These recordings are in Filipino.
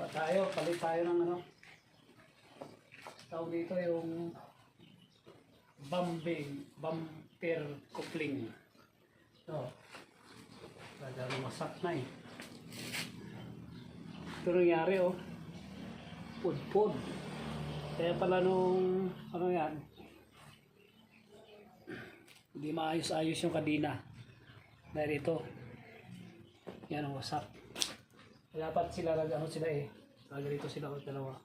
Palit tayo ng ano. Tawag dito yung bumper coupling. So, talagang masak na eh. Ito nangyari oh. Pudpud. Kaya pala nung ano yan, hindi maayos-ayos yung kadina. Dahil ito, yan ang wasak. Dapat sila ano sila eh. Ganito sila o dalawa.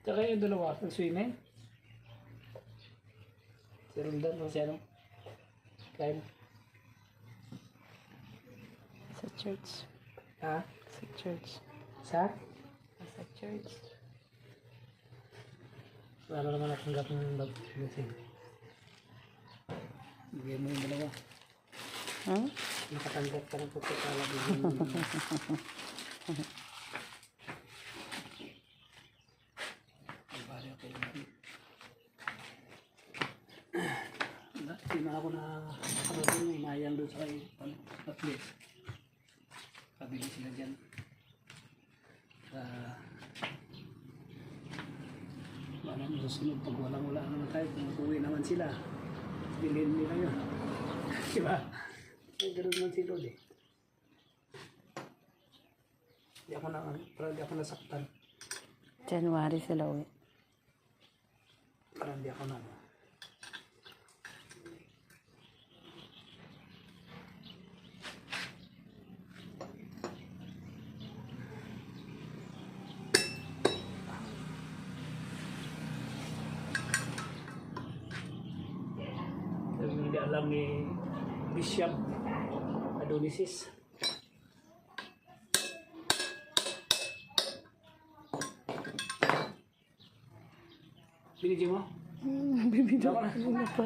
Tsaka yung dalawa, nag-swimming. Si Rundan o si ano? Kyle. Sa church. Ha? Sa church. Sa? Sa church. Wala naman natanggap ng bag-swimming. Bigyan mo yung dalawa. Huh? Nakatanggap ka ng pagkakala. Bigyan mo yung hindi na ako na inayang doon sa kayo at least kabili sila dyan wala mo sa sunod pag wala naman tayo kung uwi naman sila bilhin nila yun diba ganoon naman si Lord eh hindi ako nasaktan January sila uwi. parang hindi ako na hindi alam ni Bishop Adonisis. Binidyo mo? Bibidyo ko na pa.